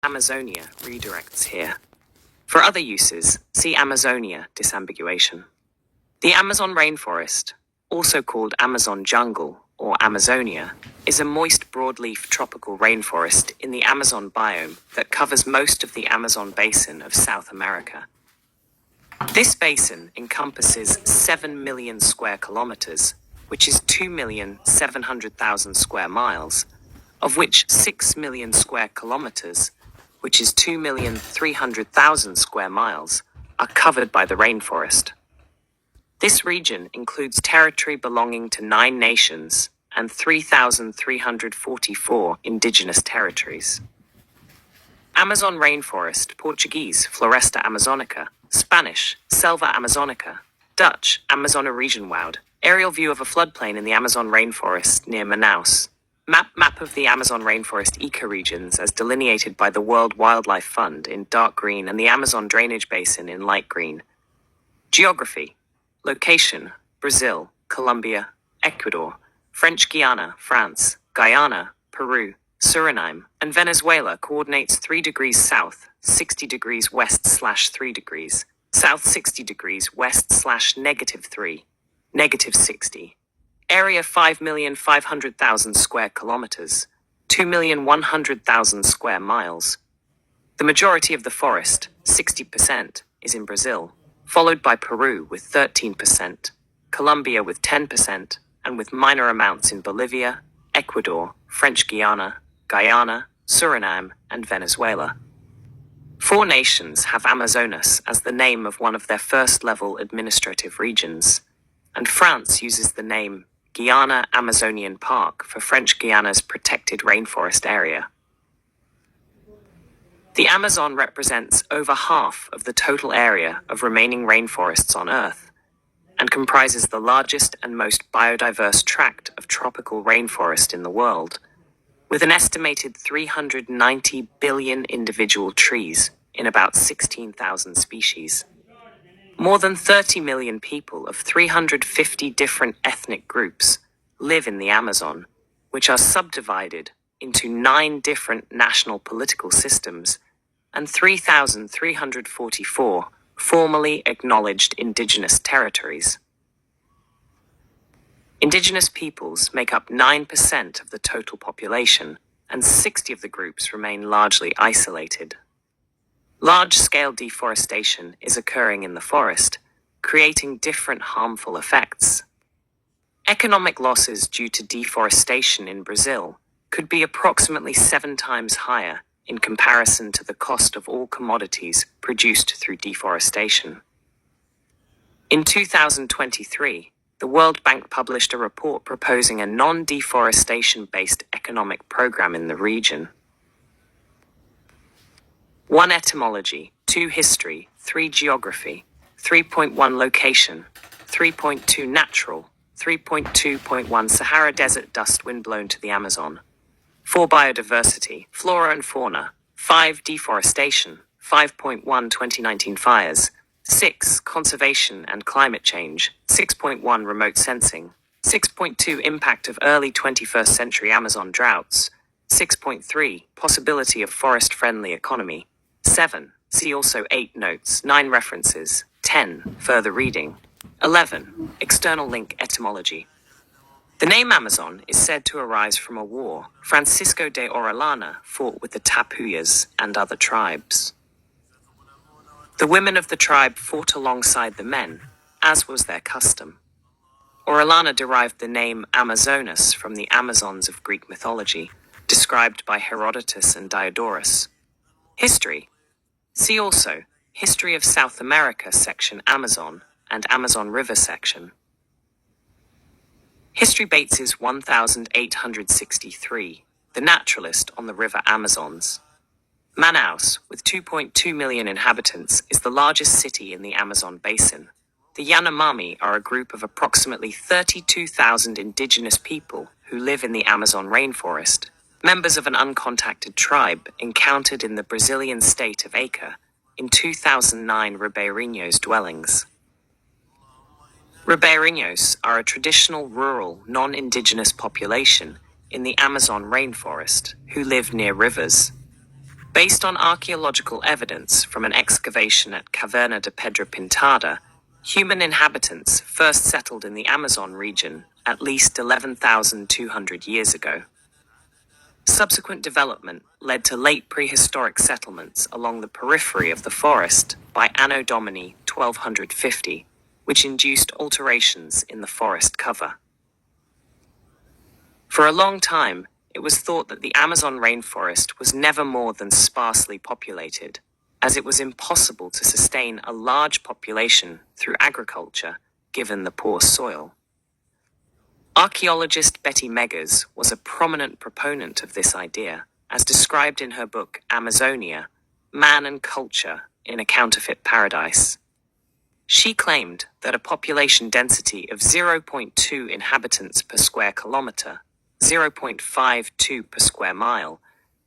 Amazonia redirects here. For other uses, see Amazonia disambiguation. The Amazon rainforest, also called Amazon jungle or Amazonia, is a moist broadleaf tropical rainforest in the Amazon biome that covers most of the Amazon basin of South America. This basin encompasses 7 million square kilometers, which is 2,700,000 square miles, of which 6 million square kilometers, which is 2,300,000 square miles, are covered by the rainforest. This region includes territory belonging to 9 nations and 3,344 indigenous territories. Amazon rainforest, Portuguese, Floresta Amazonica, Spanish, Selva Amazonica, Dutch, Amazona Regenwoud, aerial view of a floodplain in the Amazon rainforest near Manaus. Map of the Amazon rainforest ecoregions as delineated by the World Wildlife Fund in dark green and the Amazon drainage basin in light green. Geography. Location: Brazil, Colombia, Ecuador, French Guiana, France, Guyana, Peru, Suriname, and Venezuela. Coordinates 3 degrees south, 60 degrees west/3 degrees, south 60 degrees west/-3, -60. Area 5,500,000 square kilometers, 2,100,000 square miles. The majority of the forest, 60%, is in Brazil, followed by Peru with 13%, Colombia with 10%, and with minor amounts in Bolivia, Ecuador, French Guiana, Guyana, Suriname, and Venezuela. 4 nations have Amazonas as the name of one of their first-level administrative regions, and France uses the name Guiana Amazonian Park for French Guiana's protected rainforest area. The Amazon represents over half of the total area of remaining rainforests on Earth, and comprises the largest and most biodiverse tract of tropical rainforest in the world, with an estimated 390 billion individual trees in about 16,000 species. More than 30 million people of 350 different ethnic groups live in the Amazon, which are subdivided into 9 different national political systems and 3,344 formally acknowledged indigenous territories. Indigenous peoples make up 9% of the total population, and 60 of the groups remain largely isolated. Large-scale deforestation is occurring in the forest, creating different harmful effects. Economic losses due to deforestation in Brazil could be approximately 7 times higher in comparison to the cost of all commodities produced through deforestation. In 2023, the World Bank published a report proposing a non-deforestation-based economic program in the region. 1 Etymology, 2 History, 3 Geography, 3.1 Location, 3.2 Natural, 3.2.1 Sahara Desert dust wind blown to the Amazon, 4 Biodiversity, Flora and Fauna, 5 Deforestation, 5.1 2019 Fires, 6 Conservation and Climate Change, 6.1 Remote Sensing, 6.2 Impact of Early 21st Century Amazon Droughts, 6.3 Possibility of Forest-Friendly Economy, 7 See also 8 Notes, 9 References, 10 Further Reading, 11 External link etymology. The name Amazon is said to arise from a war Francisco de Orellana fought with the Tapuyas and other tribes. The women of the tribe fought alongside the men, as was their custom. Orellana derived the name Amazonas from the Amazons of Greek mythology, described by Herodotus and Diodorus. History. See also History of South America section Amazon and Amazon River section. History Bates's 1863, The Naturalist on the River Amazons. Manaus, with 2.2 million inhabitants, is the largest city in the Amazon basin. The Yanomami are a group of approximately 32,000 indigenous people who live in the Amazon rainforest, members of an uncontacted tribe encountered in the Brazilian state of Acre in 2009 ribeirinhos dwellings. Ribeirinhos are a traditional rural, non-indigenous population in the Amazon rainforest who live near rivers. Based on archaeological evidence from an excavation at Caverna de Pedra Pintada, human inhabitants first settled in the Amazon region at least 11,200 years ago. Subsequent development led to late prehistoric settlements along the periphery of the forest by Anno Domini 1250, which induced alterations in the forest cover. For a long time, it was thought that the Amazon rainforest was never more than sparsely populated, as it was impossible to sustain a large population through agriculture given the poor soil. Archaeologist Betty Meggers was a prominent proponent of this idea, as described in her book Amazonia, Man and Culture in a Counterfeit Paradise. She claimed that a population density of 0.2 inhabitants per square kilometer, 0.52 per square mile,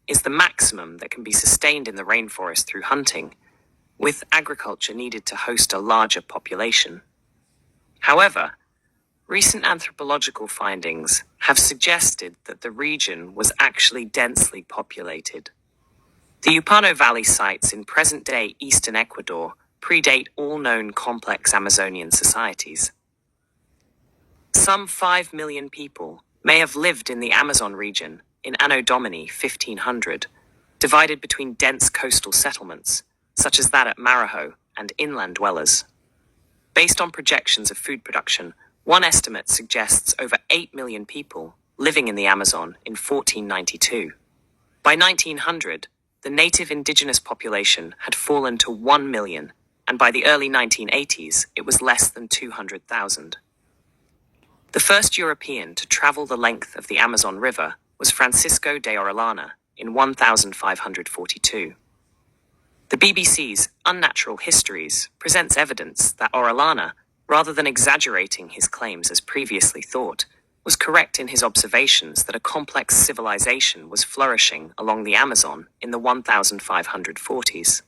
is the maximum that can be sustained in the rainforest through hunting, with agriculture needed to host a larger population. However, recent anthropological findings have suggested that the region was actually densely populated. The Upano Valley sites in present-day eastern Ecuador predate all known complex Amazonian societies. Some 5 million people may have lived in the Amazon region in Anno Domini 1500, divided between dense coastal settlements, such as that at Marajo, and inland dwellers. Based on projections of food production, one estimate suggests over 8 million people living in the Amazon in 1492. By 1900, the native indigenous population had fallen to 1 million, and by the early 1980s, it was less than 200,000. The first European to travel the length of the Amazon River was Francisco de Orellana in 1542. The BBC's Unnatural Histories presents evidence that Orellana, rather than exaggerating his claims as previously thought, was correct in his observations that a complex civilization was flourishing along the Amazon in the 1540s.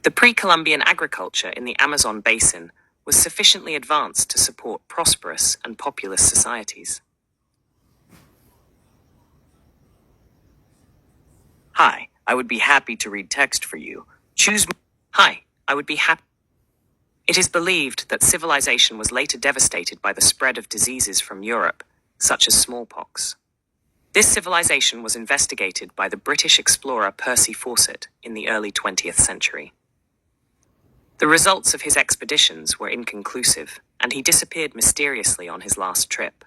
The pre-Columbian agriculture in the Amazon basin was sufficiently advanced to support prosperous and populous societies. Hi, I would be happy to read text for you. Hi, I would be happy. It is believed that civilization was later devastated by the spread of diseases from Europe, such as smallpox. This civilization was investigated by the British explorer Percy Fawcett in the early 20th century. The results of his expeditions were inconclusive, and he disappeared mysteriously on his last trip.